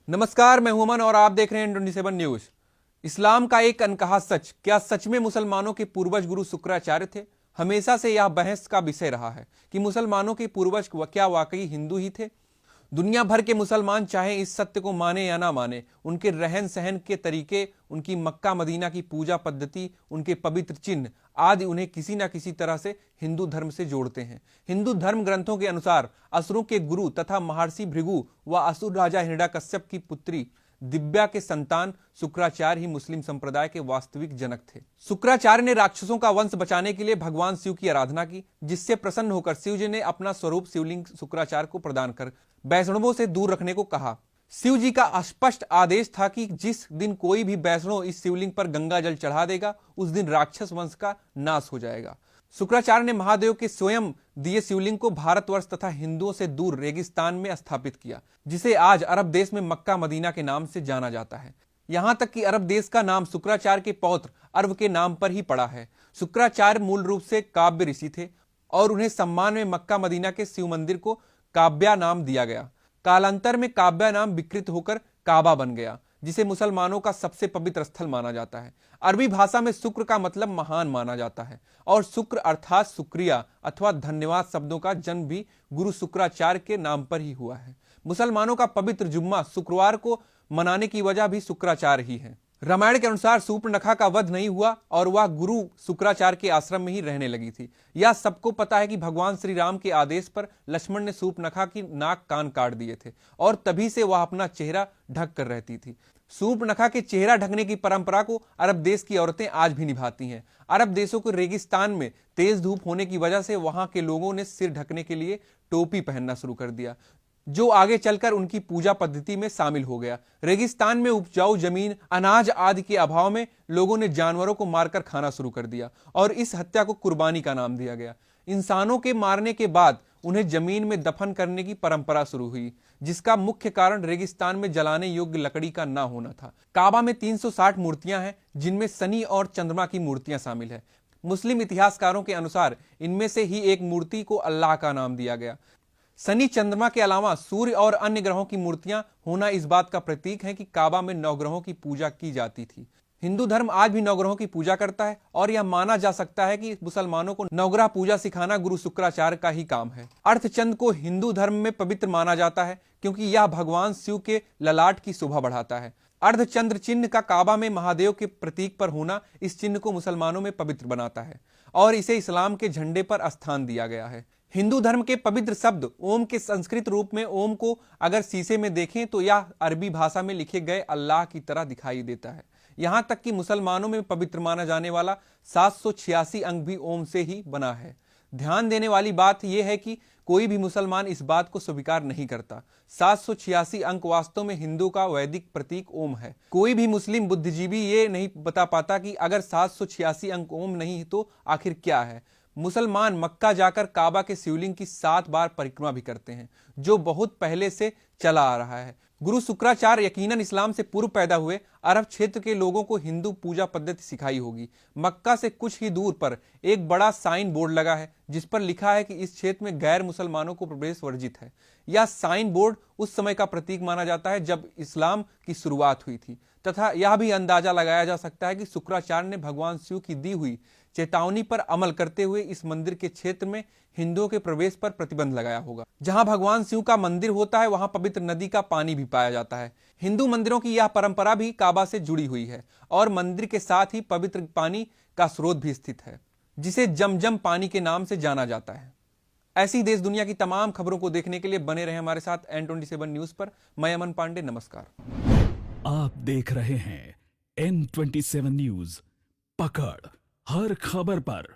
नमस्कार, मैं हूं अमन और आप देख रहे हैं N27 न्यूज। इस्लाम का एक अनकहा सच, क्या सच में मुसलमानों के पूर्वज गुरु शुक्राचार्य थे? हमेशा से यह बहस का विषय रहा है कि मुसलमानों के पूर्वज क्या वाकई हिंदू ही थे। दुनिया भर के मुसलमान चाहे इस सत्य को माने या ना माने, उनके रहन सहन के तरीके, उनकी मक्का मदीना की पूजा पद्धति, उनके पवित्र चिन्ह आदि उन्हें किसी न किसी तरह से हिंदू धर्म से जोड़ते हैं। हिंदू धर्म ग्रंथों के अनुसार असुरों के गुरु तथा महर्षि भृगु व असुर राजा हिरण्यकश्यप की पुत्री दिव्या के संतान शुक्राचार्य ही मुस्लिम संप्रदाय के वास्तविक जनक थे। शुक्राचार्य ने राक्षसों का वंश बचाने के लिए भगवान शिव की आराधना की, जिससे प्रसन्न होकर शिव जी ने अपना स्वरूप शिवलिंग शुक्राचार्य को प्रदान कर वैष्णवों से दूर रखने को कहा। शिव जी का स्पष्ट आदेश था कि जिस दिन कोई भी वैष्णव इस शिवलिंग पर गंगा जल चढ़ा देगा, उस दिन राक्षस वंश का नाश हो जाएगा। शुक्राचार्य ने महादेव के स्वयं दिए शिवलिंग को भारतवर्ष तथा हिंदुओं से दूर रेगिस्तान में स्थापित किया, जिसे आज अरब देश में मक्का मदीना के नाम से जाना जाता है। यहां तक कि अरब देश का नाम शुक्राचार्य के पौत्र अर्व के नाम पर ही पड़ा है। शुक्राचार्य मूल रूप से काव्य ऋषि थे और उन्हें सम्मान में मक्का मदीना के शिव मंदिर को काब्या नाम दिया गया। कालांतर में काब्या नाम विकृत होकर काबा बन गया, जिसे मुसलमानों का सबसे पवित्र स्थल माना जाता है। अरबी भाषा में शुक्र का मतलब महान माना जाता है और शुक्र अर्थात शुक्रिया अथवा धन्यवाद शब्दों का जन्म भी गुरु शुक्राचार्य के नाम पर ही हुआ है। मुसलमानों का पवित्र जुम्मा शुक्रवार को मनाने की वजह भी शुक्राचार्य ही है। रामायण के अनुसार सूर्पनखा का वध नहीं हुआ और वह गुरु शुक्राचार्य के आश्रम में ही रहने लगी थी। यह सबको पता है कि भगवान श्री राम के आदेश पर लक्ष्मण ने सूर्पनखा की नाक कान काट दिए थे और तभी से वह अपना चेहरा ढक कर रहती थी। सूर्पनखा के चेहरा ढकने की परंपरा को अरब देश की औरतें आज भी निभाती हैं। अरब देशों के रेगिस्तान में तेज धूप होने की वजह से वहां के लोगों ने सिर ढकने के लिए टोपी पहनना शुरू कर दिया, जो आगे चलकर उनकी पूजा पद्धति में शामिल हो गया। रेगिस्तान में उपजाऊ जमीन, अनाज आदि के अभाव में लोगों ने जानवरों को मारकर खाना शुरू कर दिया और इस हत्या को कुर्बानी का नाम दिया गया। इंसानों के मारने के बाद उन्हें जमीन में दफन करने की परंपरा शुरू हुई, जिसका मुख्य कारण रेगिस्तान में जलाने योग्य लकड़ी का ना होना था। काबा में 360 मूर्तियां हैं, जिनमें शनि और चंद्रमा की मूर्तियां शामिल है। मुस्लिम इतिहासकारों के अनुसार इनमें से ही एक मूर्ति को अल्लाह का नाम दिया गया। शनि चंद्रमा के अलावा सूर्य और अन्य ग्रहों की मूर्तियां होना इस बात का प्रतीक है कि काबा में नवग्रहों की पूजा की जाती थी। हिंदू धर्म आज भी नवग्रहों की पूजा करता है और यह माना जा सकता है कि मुसलमानों को नवग्रह पूजा सिखाना गुरु शुक्राचार्य का ही काम है। अर्धचंद्र को हिंदू धर्म में पवित्र माना जाता है क्योंकि यह भगवान शिव के ललाट की शोभा बढ़ाता है। अर्धचंद्र चिन्ह का काबा में महादेव के प्रतीक पर होना इस चिन्ह को मुसलमानों में पवित्र बनाता है और इसे इस्लाम के झंडे पर स्थान दिया गया है। हिंदू धर्म के पवित्र शब्द ओम के संस्कृत रूप में ओम को अगर शीशे में देखें तो यह अरबी भाषा में लिखे गए अल्लाह की तरह दिखाई देता है। यहां तक कि मुसलमानों में पवित्र माना जाने वाला 786 अंक भी ओम से ही बना है। ध्यान देने वाली बात यह है कि कोई भी मुसलमान इस बात को स्वीकार नहीं करता। 786 अंक वास्तव में हिंदू का वैदिक प्रतीक ओम है। कोई भी मुस्लिम बुद्धिजीवी ये नहीं बता पाता कि अगर 786 अंक ओम नहीं तो आखिर क्या है। मुसलमान मक्का जाकर काबा के शिवलिंग की 7 बार परिक्रमा भी करते हैं, जो बहुत पहले से चला आ रहा है। गुरु शुक्राचार्य यकीनन इस्लाम से पूर्व पैदा हुए अरब क्षेत्र के लोगों को हिंदू पूजा पद्धति सिखाई होगी। मक्का से कुछ ही दूर पर एक बड़ा साइन बोर्ड लगा है, जिस पर लिखा है कि इस क्षेत्र में गैर मुसलमानों को प्रवेश वर्जित है। यह साइन बोर्ड उस समय का प्रतीक माना जाता है जब इस्लाम की शुरुआत हुई थी, तथा यह भी अंदाजा लगाया जा सकता है कि शुक्राचार्य ने भगवान शिव की दी हुई चेतावनी पर अमल करते हुए इस मंदिर के क्षेत्र में हिंदुओं के प्रवेश पर प्रतिबंध लगाया होगा। जहां भगवान शिव का मंदिर होता है वहां पवित्र नदी का पानी भी पाया जाता है। हिंदू मंदिरों की यह परंपरा भी काबा से जुड़ी हुई है और मंदिर के साथ ही पवित्र पानी का स्रोत भी स्थित है, जिसे जमजम पानी के नाम से जाना जाता है। ऐसी देश दुनिया की तमाम खबरों को देखने के लिए बने रहे हमारे साथ N27 न्यूज पर। मैं अमन पांडे, नमस्कार। आप देख रहे हैं N27 न्यूज, पकड़ हर खबर पर।